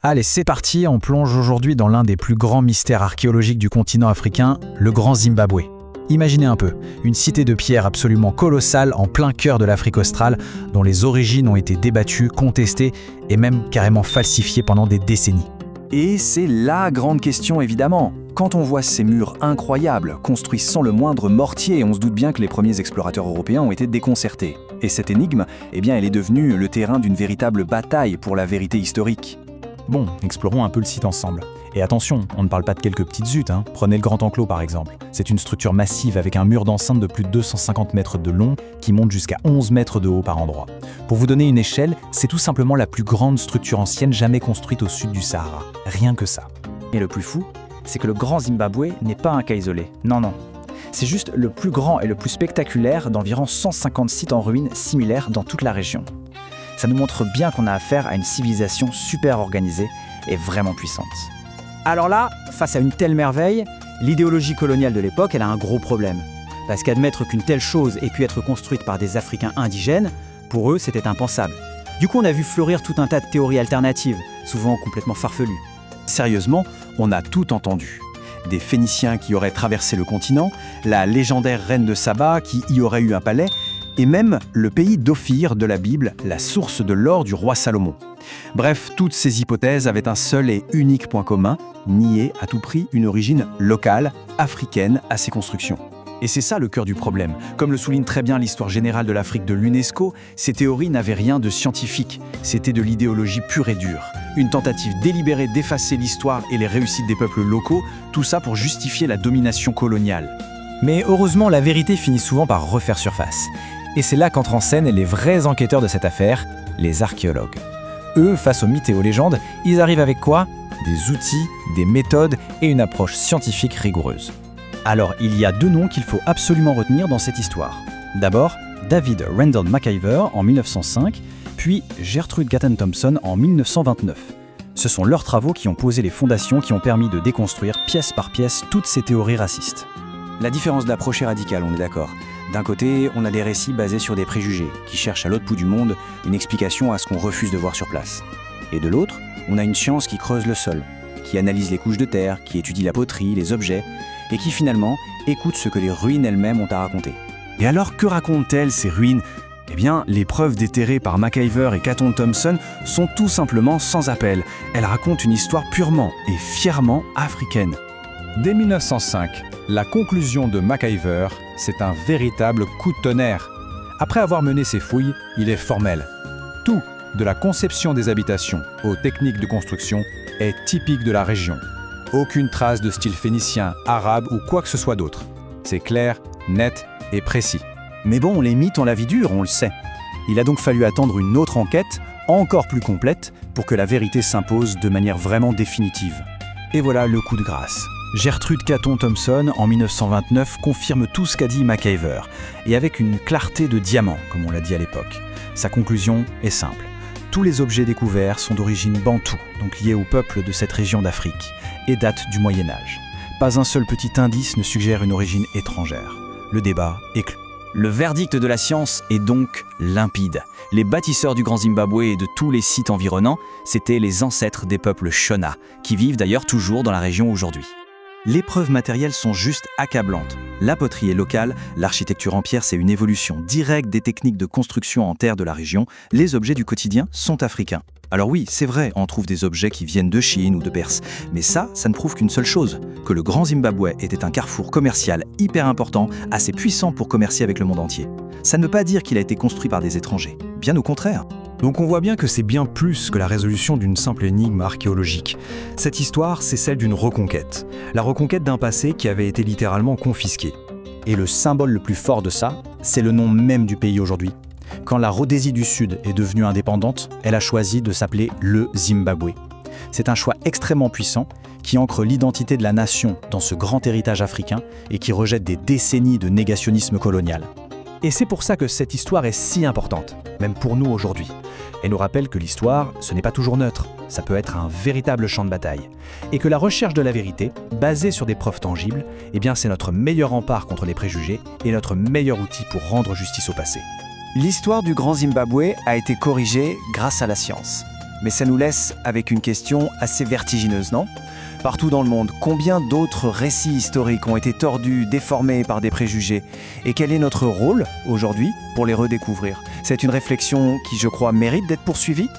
Allez, c'est parti, on plonge aujourd'hui dans l'un des plus grands mystères archéologiques du continent africain, le Grand Zimbabwe. Imaginez un peu, une cité de pierre absolument colossale en plein cœur de l'Afrique australe, dont les origines ont été débattues, contestées et même carrément falsifiées pendant des décennies. Et c'est la grande question évidemment. Quand on voit ces murs incroyables, construits sans le moindre mortier, on se doute bien que les premiers explorateurs européens ont été déconcertés. Et cette énigme, elle est devenue le terrain d'une véritable bataille pour la vérité historique. Bon, explorons un peu le site ensemble. Et attention, on ne parle pas de quelques petites huttes, hein. Prenez le Grand Enclos par exemple. C'est une structure massive avec un mur d'enceinte de plus de 250 mètres de long qui monte jusqu'à 11 mètres de haut par endroit. Pour vous donner une échelle, c'est tout simplement la plus grande structure ancienne jamais construite au sud du Sahara. Rien que ça. Et le plus fou, c'est que le Grand Zimbabwe n'est pas un cas isolé. Non. C'est juste le plus grand et le plus spectaculaire d'environ 150 sites en ruines similaires dans toute la région. Ça nous montre bien qu'on a affaire à une civilisation super organisée et vraiment puissante. Alors là, face à une telle merveille, l'idéologie coloniale de l'époque, elle a un gros problème. Parce qu'admettre qu'une telle chose ait pu être construite par des Africains indigènes, pour eux, c'était impensable. Du coup, on a vu fleurir tout un tas de théories alternatives, souvent complètement farfelues. Sérieusement, on a tout entendu. Des Phéniciens qui auraient traversé le continent, la légendaire reine de Saba qui y aurait eu un palais, et même le pays d'Ophir de la Bible, la source de l'or du roi Salomon. Bref, toutes ces hypothèses avaient un seul et unique point commun, nier à tout prix une origine locale, africaine à ces constructions. Et c'est ça le cœur du problème. Comme le souligne très bien l'histoire générale de l'Afrique de l'UNESCO, ces théories n'avaient rien de scientifique, c'était de l'idéologie pure et dure. Une tentative délibérée d'effacer l'histoire et les réussites des peuples locaux, tout ça pour justifier la domination coloniale. Mais heureusement, la vérité finit souvent par refaire surface. Et c'est là qu'entrent en scène les vrais enquêteurs de cette affaire, les archéologues. Eux, face aux mythes et aux légendes, ils arrivent avec quoi ? Des outils, des méthodes et une approche scientifique rigoureuse. Alors, il y a deux noms qu'il faut absolument retenir dans cette histoire. D'abord, David Randall McIver en 1905, puis Gertrude Gatton Thompson en 1929. Ce sont leurs travaux qui ont posé les fondations qui ont permis de déconstruire pièce par pièce toutes ces théories racistes. La différence d'approche est radicale, on est d'accord. D'un côté, on a des récits basés sur des préjugés, qui cherchent à l'autre bout du monde une explication à ce qu'on refuse de voir sur place. Et de l'autre, on a une science qui creuse le sol, qui analyse les couches de terre, qui étudie la poterie, les objets, et qui finalement écoute ce que les ruines elles-mêmes ont à raconter. Et alors, que racontent-elles ces ruines ? Eh bien, les preuves déterrées par McIver et Gatton Thompson sont tout simplement sans appel. Elles racontent une histoire purement et fièrement africaine. Dès 1905, la conclusion de McIver, c'est un véritable coup de tonnerre. Après avoir mené ses fouilles, il est formel. Tout, de la conception des habitations aux techniques de construction, est typique de la région. Aucune trace de style phénicien, arabe ou quoi que ce soit d'autre. C'est clair, net et précis. Mais bon, les mythes ont la vie dure, on le sait. Il a donc fallu attendre une autre enquête, encore plus complète, pour que la vérité s'impose de manière vraiment définitive. Et voilà le coup de grâce. Gertrude Gatton Thompson, en 1929, confirme tout ce qu'a dit McIver, et avec une clarté de diamant, comme on l'a dit à l'époque. Sa conclusion est simple. Tous les objets découverts sont d'origine bantoue, donc liés au peuple de cette région d'Afrique, et datent du Moyen-Âge. Pas un seul petit indice ne suggère une origine étrangère. Le débat est clos. Le verdict de la science est donc limpide. Les bâtisseurs du Grand Zimbabwe et de tous les sites environnants, c'étaient les ancêtres des peuples Shona, qui vivent d'ailleurs toujours dans la région aujourd'hui. Les preuves matérielles sont juste accablantes. La poterie est locale, l'architecture en pierre c'est une évolution directe des techniques de construction en terre de la région, les objets du quotidien sont africains. Alors oui, c'est vrai, on trouve des objets qui viennent de Chine ou de Perse, mais ça ne prouve qu'une seule chose, que le Grand Zimbabwe était un carrefour commercial hyper important, assez puissant pour commercer avec le monde entier. Ça ne veut pas dire qu'il a été construit par des étrangers, bien au contraire. Donc on voit bien que c'est bien plus que la résolution d'une simple énigme archéologique. Cette histoire, c'est celle d'une reconquête. La reconquête d'un passé qui avait été littéralement confisqué. Et le symbole le plus fort de ça, c'est le nom même du pays aujourd'hui. Quand la Rhodésie du Sud est devenue indépendante, elle a choisi de s'appeler le Zimbabwe. C'est un choix extrêmement puissant qui ancre l'identité de la nation dans ce grand héritage africain et qui rejette des décennies de négationnisme colonial. Et c'est pour ça que cette histoire est si importante, même pour nous aujourd'hui. Elle nous rappelle que l'histoire, ce n'est pas toujours neutre, ça peut être un véritable champ de bataille. Et que la recherche de la vérité, basée sur des preuves tangibles, eh bien c'est notre meilleur rempart contre les préjugés et notre meilleur outil pour rendre justice au passé. L'histoire du Grand Zimbabwe a été corrigée grâce à la science. Mais ça nous laisse avec une question assez vertigineuse, non ? Partout dans le monde, combien d'autres récits historiques ont été tordus, déformés par des préjugés ? Et quel est notre rôle aujourd'hui pour les redécouvrir ? C'est une réflexion qui, je crois, mérite d'être poursuivie ?